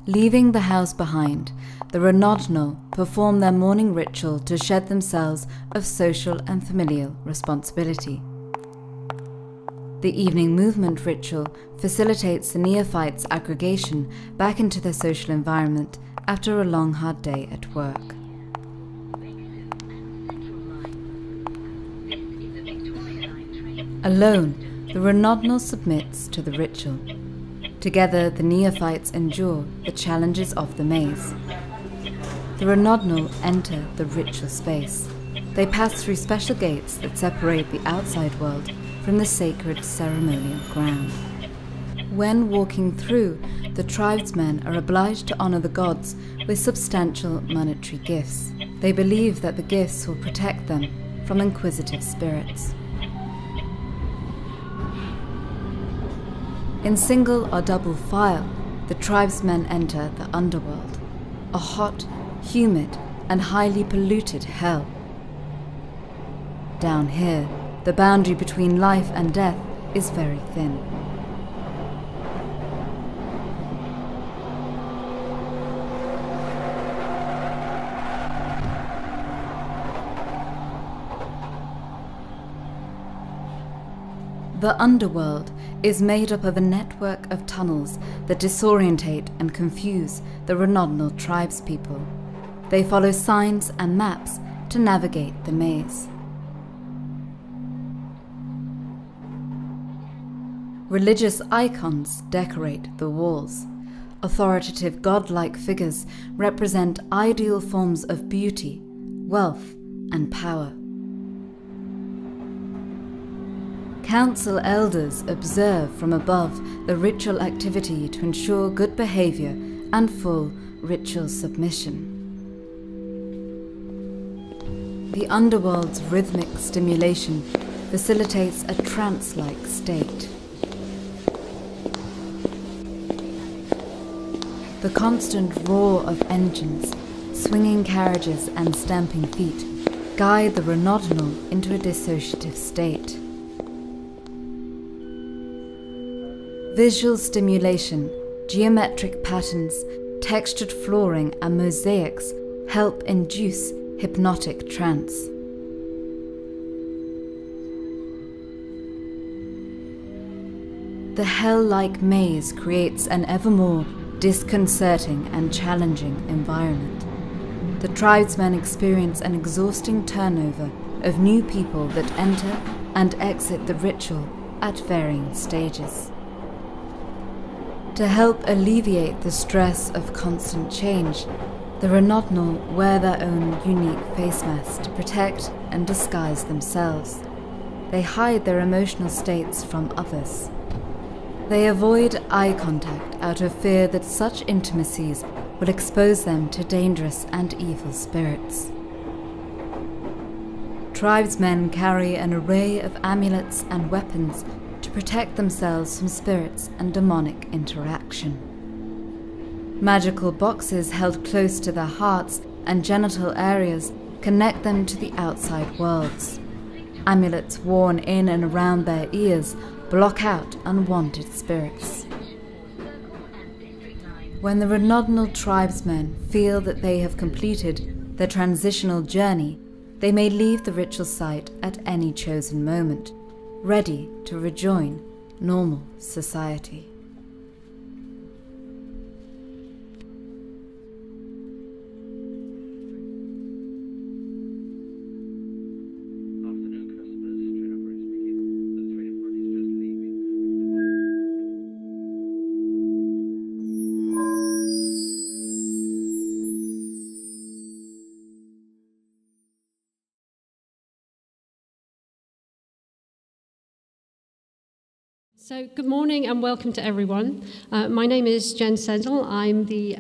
Leaving the house behind, the Jonathon perform their morning ritual to shed themselves of social and familial responsibility. The evening movement ritual facilitates the neophytes' aggregation back into their social environment after a long, hard day at work. Alone, the Jonathon submits to the ritual. Together, the neophytes endure the challenges of the maze. The Jonathon enter the ritual space. They pass through special gates that separate the outside world from the sacred ceremonial ground. When walking through, the tribesmen are obliged to honor the gods with substantial monetary gifts. They believe that the gifts will protect them from inquisitive spirits. In single or double file, the tribesmen enter the underworld, a hot, humid, and highly polluted hell. Down here, the boundary between life and death is very thin. The underworld is made up of a network of tunnels that disorientate and confuse the Jonathon tribespeople. They follow signs and maps to navigate the maze. Religious icons decorate the walls. Authoritative godlike figures represent ideal forms of beauty, wealth, and power. Council elders observe from above the ritual activity to ensure good behavior and full ritual submission. The underworld's rhythmic stimulation facilitates a trance-like state. The constant roar of engines, swinging carriages and stamping feet guide the Jonathon into a dissociative state. Visual stimulation, geometric patterns, textured flooring and mosaics help induce hypnotic trance. The hell-like maze creates an ever more disconcerting and challenging environment. The tribesmen experience an exhausting turnover of new people that enter and exit the ritual at varying stages. To help alleviate the stress of constant change, the Jonathon wear their own unique face masks to protect and disguise themselves. They hide their emotional states from others. They avoid eye contact out of fear that such intimacies will expose them to dangerous and evil spirits. Tribesmen carry an array of amulets and weapons to protect themselves from spirits and demonic interaction. Magical boxes held close to their hearts and genital areas connect them to the outside worlds. Amulets worn in and around their ears block out unwanted spirits. When the Jonathon tribesmen feel that they have completed their transitional journey, they may leave the ritual site at any chosen moment, ready to rejoin normal society. So good morning and welcome to everyone. My name is Jen Sendall. I'm the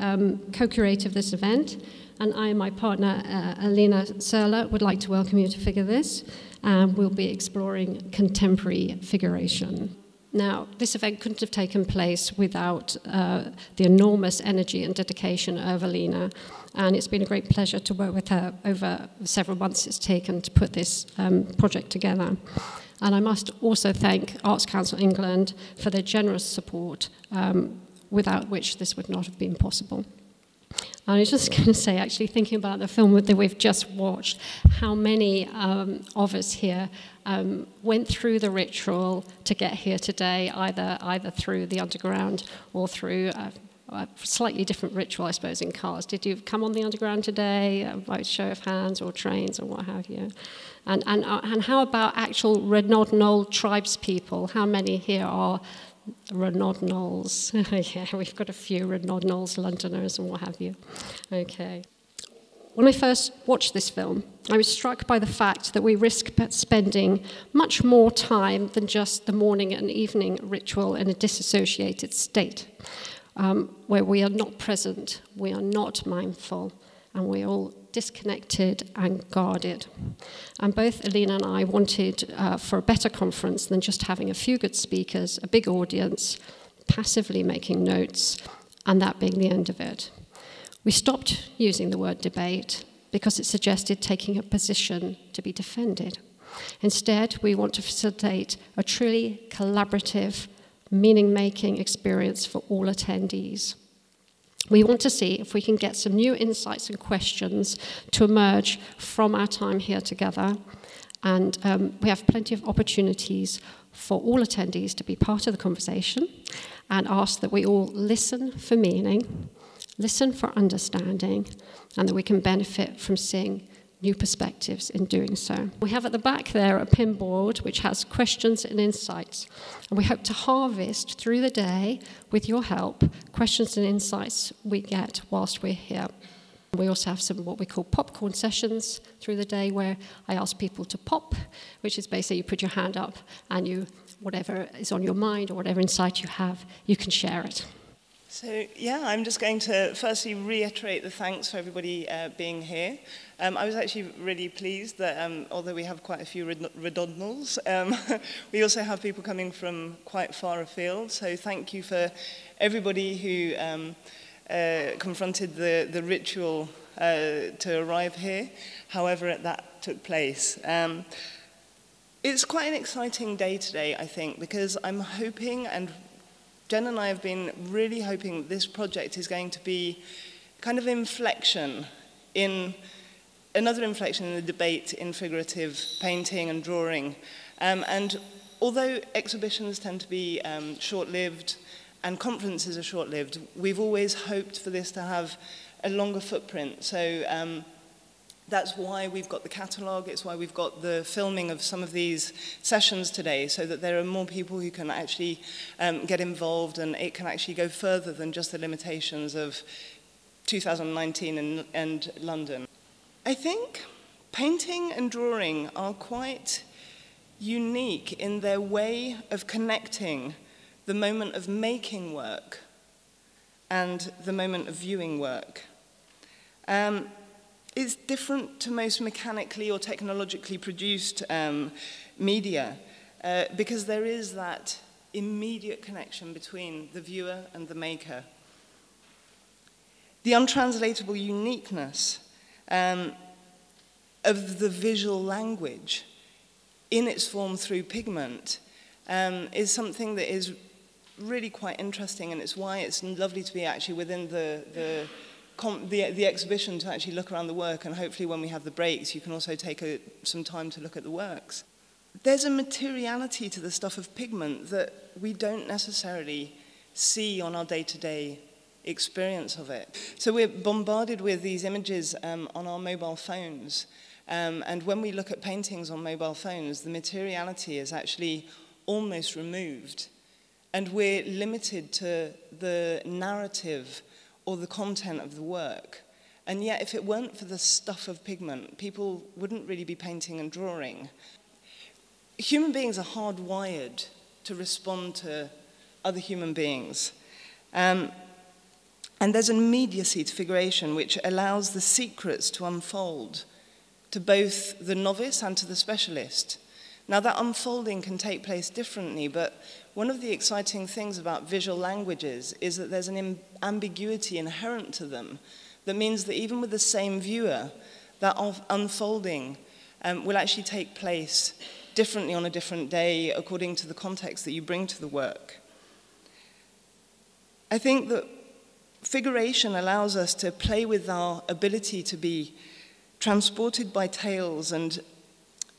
co-curator of this event, and I and my partner Elina Cerla would like to welcome you to Figure This, and we'll be exploring contemporary figuration. Now, this event couldn't have taken place without the enormous energy and dedication of Elina, and it's been a great pleasure to work with her over several months it's taken to put this project together. And I must also thank Arts Council England for their generous support without which this would not have been possible. I was just going to say, actually, thinking about the film that we've just watched, how many of us here went through the ritual to get here today, either through the underground or through a slightly different ritual, I suppose, in cars. Did you come on the underground today, by show of hands, or trains, or what have you? And how about actual Rednodnol tribespeople? How many here are Rednodnols? Yeah, we've got a few Rednodnols, Londoners, and what have you. Okay. When I first watched this film, I was struck by the fact that we risk spending much more time than just the morning and evening ritual in a disassociated state, where we are not present, we are not mindful, and we're all disconnected and guarded. And both Elina and I wanted for a better conference than just having a few good speakers, a big audience, passively making notes, and that being the end of it. We stopped using the word debate because it suggested taking a position to be defended. Instead, we want to facilitate a truly collaborative, meaning-making experience for all attendees. We want to see if we can get some new insights and questions to emerge from our time here together. And we have plenty of opportunities for all attendees to be part of the conversation, and ask that we all listen for meaning, listen for understanding, and that we can benefit from seeing new perspectives in doing so. We have at the back there a pin board which has questions and insights, and we hope to harvest through the day, with your help, questions and insights we get whilst we're here. We also have some what we call popcorn sessions through the day, where I ask people to pop, which is basically you put your hand up and you, whatever is on your mind or whatever insight you have, you can share it. So, yeah, I'm just going to firstly reiterate the thanks for everybody being here. I was actually really pleased that, although we have quite a few redundals, we also have people coming from quite far afield. So thank you for everybody who confronted the ritual to arrive here, however that took place. It's quite an exciting day today, I think, because I'm hoping, and Jen and I have been really hoping this project is going to be kind of inflection in another inflection in the debate in figurative painting and drawing. And although exhibitions tend to be short-lived and conferences are short-lived, we've always hoped for this to have a longer footprint. So that's why we've got the catalogue, it's why we've got the filming of some of these sessions today, so that there are more people who can actually get involved, and it can actually go further than just the limitations of 2019 and London. I think painting and drawing are quite unique in their way of connecting the moment of making work and the moment of viewing work. It's different to most mechanically or technologically produced media because there is that immediate connection between the viewer and the maker. The untranslatable uniqueness of the visual language in its form through pigment is something that is really quite interesting, and it's why it's lovely to be actually within the exhibition, to actually look around the work, and hopefully when we have the breaks you can also take some time to look at the works. There's a materiality to the stuff of pigment that we don't necessarily see on our day-to-day experience of it. So we're bombarded with these images on our mobile phones, and when we look at paintings on mobile phones, the materiality is actually almost removed, and we're limited to the narrative or the content of the work. And yet, if it weren't for the stuff of pigment, people wouldn't really be painting and drawing. Human beings are hardwired to respond to other human beings. And there's an immediacy to figuration which allows the secrets to unfold to both the novice and to the specialist. Now, that unfolding can take place differently, but one of the exciting things about visual languages is that there's an ambiguity inherent to them that means that even with the same viewer, that unfolding will actually take place differently on a different day according to the context that you bring to the work. I think that figuration allows us to play with our ability to be transported by tales and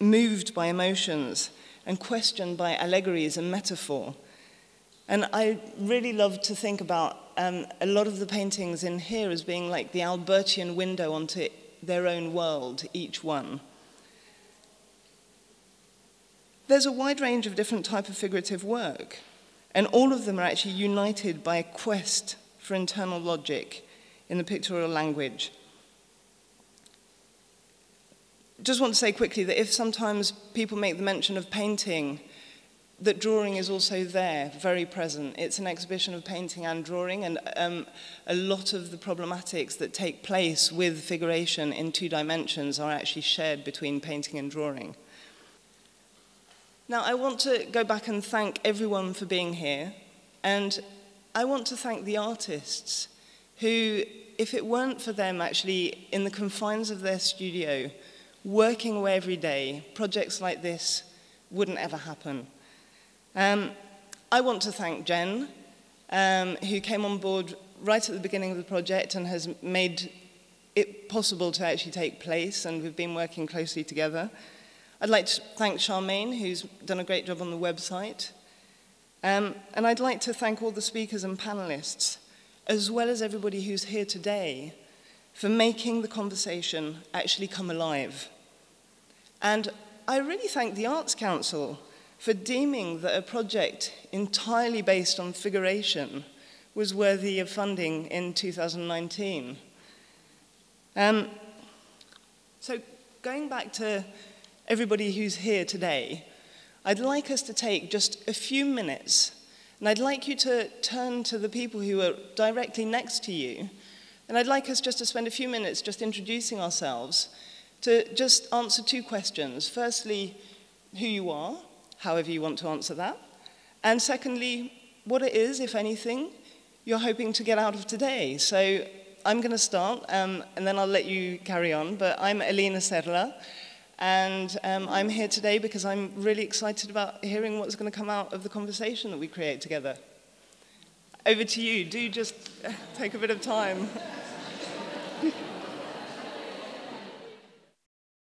moved by emotions and questioned by allegories and metaphor. And I really love to think about a lot of the paintings in here as being like the Albertian window onto their own world, each one. There's a wide range of different types of figurative work, and all of them are actually united by a quest for internal logic in the pictorial language. Just want to say quickly that if sometimes people make the mention of painting, that drawing is also there, very present. It's an exhibition of painting and drawing, and a lot of the problematics that take place with figuration in 2 dimensions are actually shared between painting and drawing. Now, I want to go back and thank everyone for being here, and I want to thank the artists who, if it weren't for them actually in the confines of their studio, working away every day, projects like this wouldn't ever happen. I want to thank Jen, who came on board right at the beginning of the project and has made it possible to actually take place, and we've been working closely together. I'd like to thank Charmaine, who's done a great job on the website. And I'd like to thank all the speakers and panelists, as well as everybody who's here today, for making the conversation actually come alive. And I really thank the Arts Council for deeming that a project entirely based on figuration was worthy of funding in 2019. So going back to everybody who's here today, I'd like us to take just a few minutes, and I'd like you to turn to the people who are directly next to you, and I'd like us just to spend a few minutes just introducing ourselves, to just answer 2 questions. Firstly, who you are, however you want to answer that, and secondly, what it is, if anything, you're hoping to get out of today. So I'm going to start, and then I'll let you carry on, but I'm Elina Cerla, and I'm here today because I'm really excited about hearing what's going to come out of the conversation that we create together. Over to you. Do just take a bit of time.